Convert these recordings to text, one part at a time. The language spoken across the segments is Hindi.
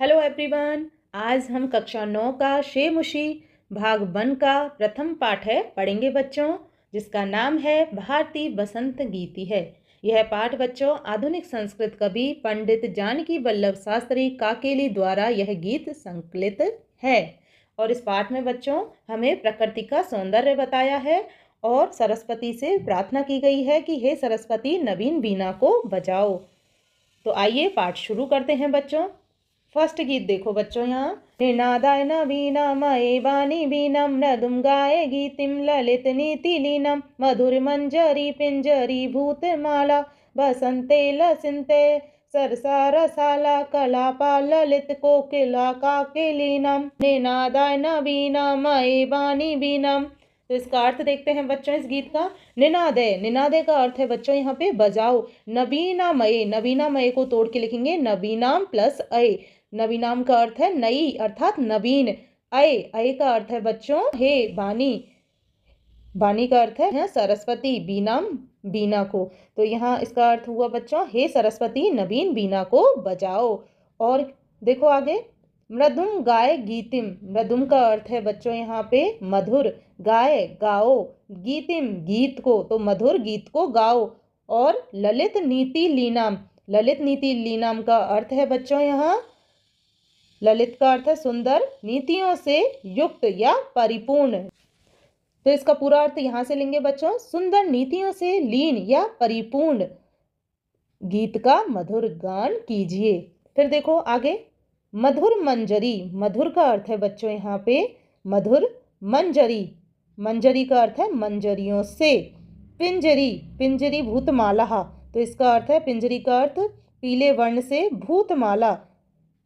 Hello everyone. आज हम कक्षा 9 का शेमुशी भाग 1 का प्रथम पाठ है पढ़ेंगे बच्चों, जिसका नाम है भारती बसंत गीति है। यह पाठ बच्चों आधुनिक संस्कृत कवि पंडित जानकी वल्लभ शास्त्री काकेली द्वारा यह गीत संकलित है। और इस पाठ में बच्चों हमें प्रकृति का सौंदर्य बताया है और सरस्वती से प्रार्थना की गई है कि हे सरस्वती नवीन वीणा को बजाओ। तो आइए पाठ शुरू करते हैं बच्चों। फर्स्ट गीत देखो बच्चों, यहाँ निनादाय नवीनामये वाणी वीणम नदुम गाये गीतिम ललित नीति लीनम मधुर मंजरी पिंजरी भूतमाला बसंते लसिंते सरसा रसाला कलापा ललित कोकिला काकेलीनम निनादाय नवीनामये वाणी वीणम। तो इसका अर्थ देखते हैं बच्चों इस गीत का। निनादय, निनादय का अर्थ है बच्चों यहाँ पे बजाओ। नवीनामय, नवीनामय को तोड़ के लिखेंगे नवीनाम प्लस अय। नवीनाम का अर्थ है नई अर्थात नवीन। अय, अय का अर्थ है बच्चों हे बानी। बानी का अर्थ है सरस्वती, बीनाम बीना को। तो यहाँ इसका अर्थ हुआ बच्चों हे सरस्वती नवीन बीना को बजाओ। और देखो आगे, मृदुम गाय गीतिम। मृदुम का अर्थ है बच्चों यहाँ पे मधुर, गाय गाओ, गीतिम गीत को, तो मधुर गीत को गाओ। और ललित नीति लीनाम, ललित नीति लीनाम का अर्थ है बच्चों यहाँ, ललित का अर्थ है सुंदर, नीतियों से युक्त या परिपूर्ण। तो इसका पूरा अर्थ यहाँ से लेंगे बच्चों, सुंदर नीतियों से लीन या परिपूर्ण गीत का मधुर गान कीजिए। फिर देखो आगे, मधुर मंजरी। मधुर का अर्थ है बच्चों यहाँ पे मधुर, मंजरी, मंजरी का अर्थ है मंजरियों से। पिंजरी, पिंजरी भूतमाला, तो इसका अर्थ है पिंजरी का अर्थ पीले वर्ण से, भूतमाला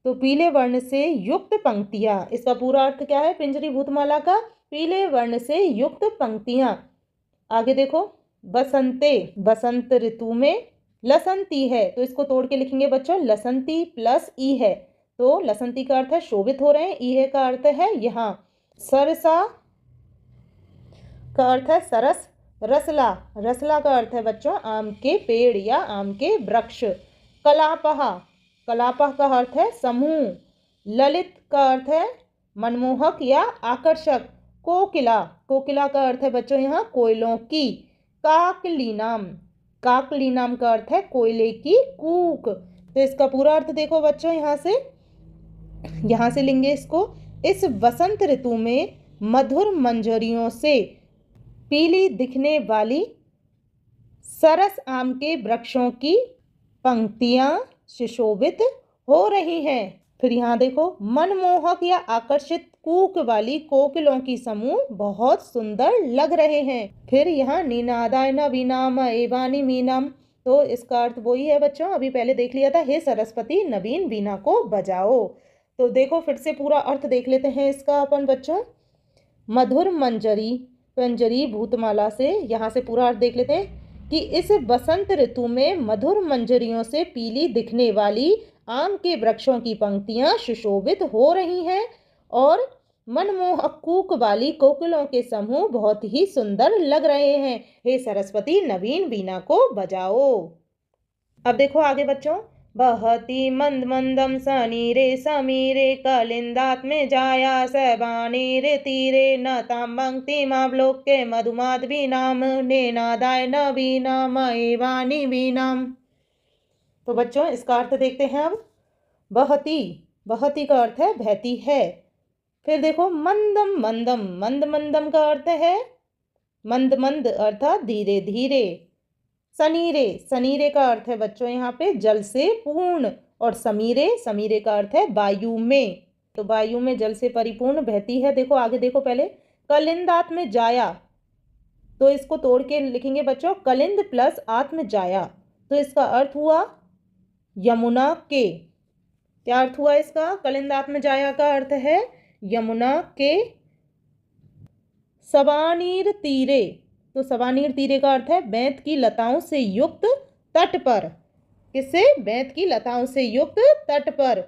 तो पीले वर्ण से युक्त पंक्तियां। इसका पूरा अर्थ क्या है पिंजरी भूतमाला का, पीले वर्ण से युक्त पंक्तियां। आगे देखो, बसंते, बसंत ऋतु में लसंती है, तो इसको तोड़ के लिखेंगे बच्चों लसंती प्लस ई है। तो लसंती का अर्थ है शोभित हो रहे हैं, ई है का अर्थ है यहाँ। सरसा का अर्थ है सरस, रसला, रसला का अर्थ है बच्चों आम के पेड़ या आम के वृक्ष। कलापहा, कलापह का अर्थ है समूह। ललित का अर्थ है मनमोहक या आकर्षक। कोकिला, कोकिला का अर्थ है बच्चों यहाँ कोयलों की। काकलीनाम, काकलीनाम का अर्थ है कोयले की कूक। तो इसका पूरा अर्थ देखो बच्चों, यहाँ से लेंगे इसको, इस बसंत ऋतु में मधुर मंजरियों से पीली दिखने वाली सरस आम के वृक्षों की पंक्तियां सुशोभित हो रही हैं। फिर यहाँ देखो, मनमोहक या आकर्षित कूक वाली कोकिलों की समूह बहुत सुंदर लग रहे हैं। फिर यहाँ निनादाय नवीनाम एवानी मीनाम, तो इसका अर्थ वही है बच्चों अभी पहले देख लिया था, हे सरस्वती नवीन वीणा को बजाओ। तो देखो फिर से पूरा अर्थ देख लेते हैं इसका अपन बच्चों। मधुर मंजरी, पंजरी भूतमाला से, यहाँ से पूरा अर्थ देख लेते हैं कि इस बसंत ऋतु में मधुर मंजरियों से पीली दिखने वाली आम के वृक्षों की पंक्तियां सुशोभित हो रही हैं और मनमोहक कूक वाली कोकिलों के समूह बहुत ही सुंदर लग रहे हैं। हे सरस्वती नवीन वीणा को बजाओ। अब देखो आगे बच्चों, बहती मंद मंदम सनीरे समीरे कलिंदात में जाया सबानीरे तीरे नताम पंक्तिमावलोक्य मधुमाधवी नाम नेनादाय नवीनाम एवानी वीनाम। तो बच्चों इसका अर्थ देखते हैं अब। बहती, बहती का अर्थ है बहती है। फिर देखो मंदम मंदम, मंद मंदम का अर्थ है मंद मंद अर्थात धीरे धीरे। सनीरे, सनीरे का अर्थ है बच्चों यहाँ पे जल से पूर्ण। और समीरे, समीरे का अर्थ है वायु में, तो वायु में जल से परिपूर्ण बहती है। देखो आगे देखो, पहले कलिंदात में जाया, तो इसको तोड़ के लिखेंगे बच्चों कलिंद प्लस आत्म जाया, तो इसका अर्थ हुआ यमुना के। क्या अर्थ हुआ इसका? कलिंदात में जाया का अर्थ है यमुना के। सवानीर तीरे, तो सवानीर तीरे का अर्थ है बेंत की लताओं से युक्त तट पर। किससे? बेंत की लताओं से युक्त तट पर।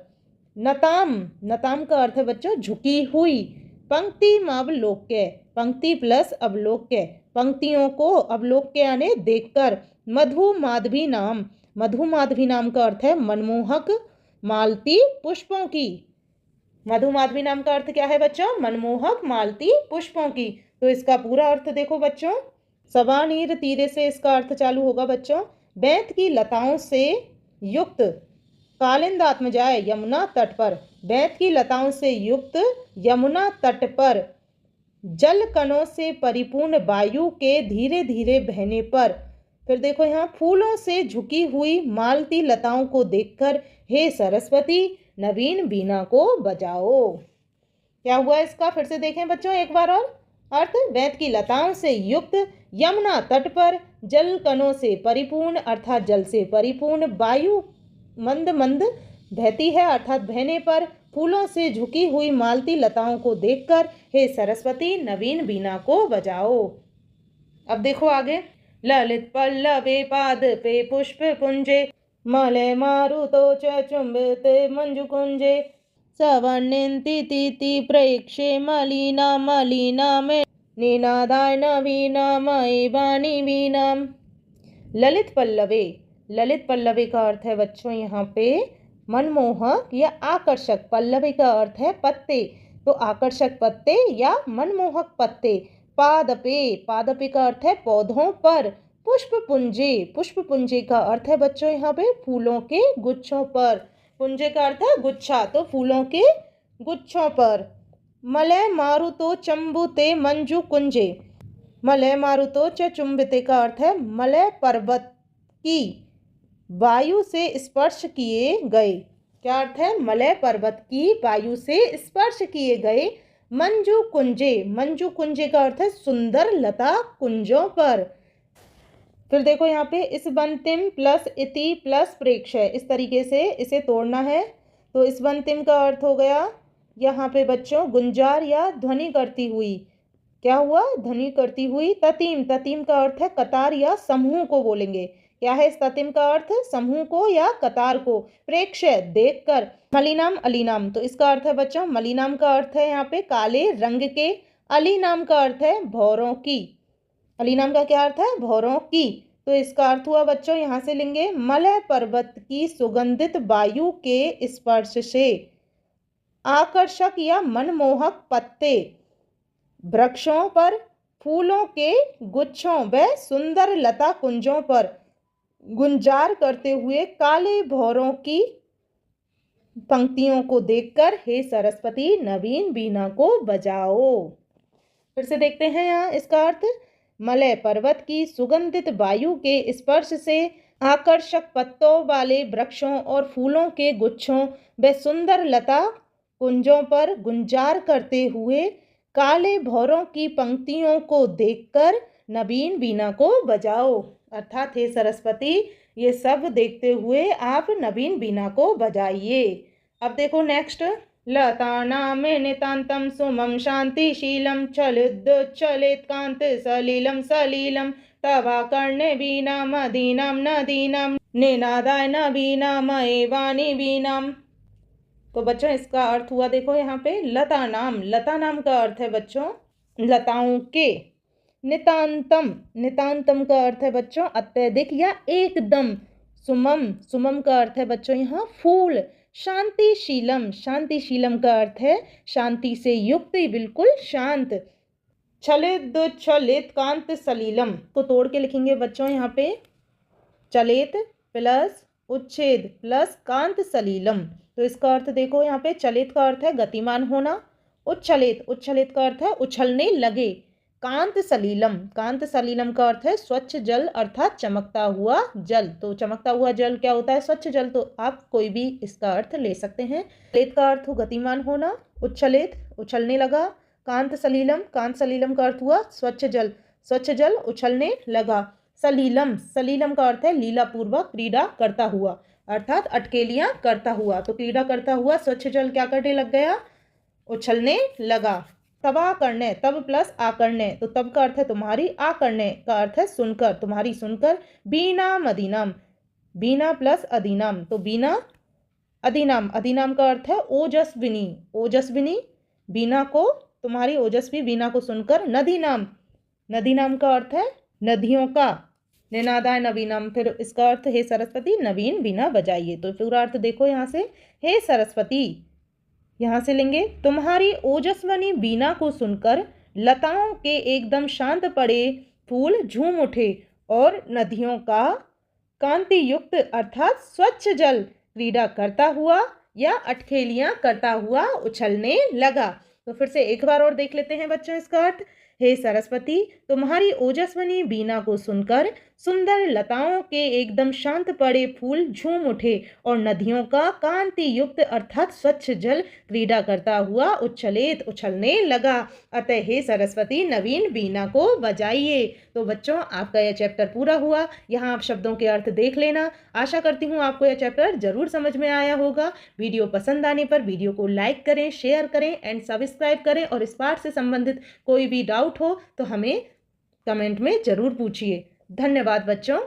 नताम, नताम का अर्थ है बच्चों झुकी हुई। पंक्ति मावलोक्य, पंक्ति प्लस अवलोक्य, पंक्तियों को अवलोक्य यानी देखकर। मधु माधवी नाम, मधु माधवी नाम का अर्थ है मनमोहक मालती पुष्पों की। मधुमाधवी नाम का अर्थ क्या है बच्चों? मनमोहक मालती पुष्पों की। तो इसका पूरा अर्थ देखो बच्चों, सबा नीर तीरे से इसका अर्थ चालू होगा बच्चों। बैंत की लताओं से युक्त कालिंदात्मजाय यमुना तट पर। बैंत की लताओं से युक्त यमुना तट पर जल कणों से परिपूर्ण वायु के धीरे धीरे बहने पर। फिर देखो यहाँ, फूलों से झुकी हुई मालती लताओं को देखकर हे सरस्वती नवीन बीना को बजाओ। क्या हुआ इसका? फिर से देखें बच्चों एक बार और। अर्थ, बैंत की लताओं से युक्त यमुना तट पर जल कणों से परिपूर्ण अर्थात जल से परिपूर्ण वायु मंद मंद बहती है अर्थात बहने पर फूलों से झुकी हुई मालती लताओं को देखकर हे सरस्वती नवीन बीना को बजाओ। अब देखो आगे, ललित पल्लवे पाद पे पुष्प पुंजे मलय मारुतो च चुंबिते मंजु कुंजे सवर्णिन्ति तिति प्रेक्षे मलिना मलिना में निनादाय नवीनामयी वाणी वीणाम। ललित पल्लवे, ललित पल्लवी का अर्थ है बच्चों यहाँ पे मनमोहक या आकर्षक। पल्लवी का अर्थ है पत्ते, तो आकर्षक पत्ते या मनमोहक पत्ते। पादपे, पादपे का अर्थ है पौधों पर। पुष्प पुंजे, पुष्प पुंजे का अर्थ है बच्चों यहाँ पे फूलों के गुच्छों पर। पुंजे का अर्थ है गुच्छा, तो फूलों के गुच्छों पर। मलय मारुतो चंबुते मंजू कुंजे, मलय मारुतो च चुंबिते का अर्थ है मलय पर्वत की वायु से स्पर्श किए गए। क्या अर्थ है? मलय पर्वत की वायु से स्पर्श किए गए मंजू कुंजे, मंजू कुंजे का अर्थ है सुंदर लता कुंजों पर। फिर देखो यहाँ पे इस बंतिम प्लस इति प्लस प्रेक्ष है, इस तरीके से इसे तोड़ना है। तो इस बंतिम का अर्थ हो गया यहाँ पे बच्चों गुंजार या ध्वनि करती हुई। क्या हुआ? ध्वनि करती हुई। ततीम, ततीम का अर्थ है कतार या समूह को बोलेंगे। क्या है इस ततीम का अर्थ? समूह को या कतार को। प्रेक्ष, देखकर। मलिनाम अलीनाम, तो इसका अर्थ है बच्चों मलिनाम का अर्थ है यहाँ पे काले रंग के। अलीनाम का अर्थ है भौरों की। अलीनाम का क्या अर्थ है? भौरों की। तो इसका अर्थ हुआ बच्चों, यहाँ से लेंगे मलय पर्वत की सुगंधित वायु के स्पर्श से आकर्षक या मनमोहक पत्ते वृक्षों पर, फूलों के गुच्छों व सुंदर लता कुंजों पर गुंजार करते हुए काले भौरों की पंक्तियों को देखकर हे सरस्वती नवीन बीना को बजाओ। फिर से देखते हैं यहाँ इसका अर्थ। मलय पर्वत की सुगंधित वायु के स्पर्श से आकर्षक पत्तों वाले वृक्षों और फूलों के गुच्छों व सुंदर लता कुंजों पर गुंजार करते हुए काले भौरों की पंक्तियों को देखकर नवीन बीना को बजाओ। अर्थात हे सरस्वती ये सब देखते हुए आप नवीन बीना को बजाइए। अब देखो नेक्स्ट, लतानाम नितांतम सुमम शांतिशीलम चलित कांत सलीलम सलीलम तवा कर्णे बीना मदीनाम नदीनाम निनादाय नवीनामये वाणी वीणाम। तो बच्चों इसका अर्थ हुआ देखो यहाँ पे लता नाम, लता नाम का अर्थ है बच्चों लताओं के। नितांतम, नितांतम का अर्थ है बच्चों अत्यधिक या एकदम। सुमम, सुमम का अर्थ है बच्चों यहाँ फूल। शांतिशीलम, शांतिशीलम का अर्थ है शांति से युक्त, बिल्कुल शांत। छलित छलित कांत सलीलम को तोड़ के लिखेंगे बच्चों यहाँ पे चलित प्लस उच्छेद प्लस कांत सलीलम। तो इसका अर्थ देखो यहाँ पे चलित का अर्थ है गतिमान होना। उच्छलित, उच्छलित का अर्थ है उछलने लगे। कांत सलीलम, कांत सलीलम का अर्थ है स्वच्छ जल अर्थात चमकता हुआ जल। तो चमकता हुआ जल क्या होता है? स्वच्छ जल। तो आप कोई भी इसका अर्थ ले सकते हैं। चलित का अर्थ हो गतिमान होना, उच्छलित उछलने लगा, कांत सलीलम, कांत सलीलम का अर्थ हुआ स्वच्छ जल, स्वच्छ जल उछलने लगा। सलीलम, सलीलम का अर्थ है लीला पूर्वक क्रीड़ा करता हुआ अर्थात अटकेलियां करता हुआ। तो क्रीड़ा करता हुआ स्वच्छ जल क्या करने लग गया? उछलने लगा। तबा करने, तब प्लस आकरणे, तो तब का अर्थ है तुम्हारी, आकरणे का अर्थ है सुनकर, तुम्हारी सुनकर। बीना मदीनाम, बीना प्लस अधीनाम, तो बीना अधिनाम, अधिनाम का अर्थ है ओजस्विनी, ओजस्विनी बीना को, तुम्हारी ओजस्वी बीना को सुनकर। नदी नाम, नदी नाम का अर्थ है नदियों का, निनादाय नवीनम, फिर इसका अर्थ हे सरस्वती नवीन वीणा बजाइए। तो पूरा अर्थ देखो यहाँ से, हे सरस्वती, यहाँ से लेंगे तुम्हारी ओजस्वनी वीणा को सुनकर लताओं के एकदम शांत पड़े फूल झूम उठे और नदियों का कांति युक्त अर्थात स्वच्छ जल क्रीड़ा करता हुआ या अटखेलियां करता हुआ उछलने लगा। तो फिर से एक बार और देख लेते हैं बच्चों इसका अर्थ। हे सरस्वती, तुम्हारी ओजस्वनी वीणा को सुनकर सुंदर लताओं के एकदम शांत पड़े फूल झूम उठे और नदियों का कांति युक्त अर्थात स्वच्छ जल क्रीड़ा करता हुआ उछलने लगा। अतः हे सरस्वती नवीन वीणा को बजाइए। तो बच्चों आपका यह चैप्टर पूरा हुआ। यहाँ आप शब्दों के अर्थ देख लेना। आशा करती हूँ आपको यह चैप्टर जरूर समझ में आया होगा। वीडियो पसंद आने पर वीडियो को लाइक करें, शेयर करें एंड सब्सक्राइब करें और इस पाठ से संबंधित कोई भी डाउट हो तो हमें कमेंट में ज़रूर पूछिए। धन्यवाद बच्चों।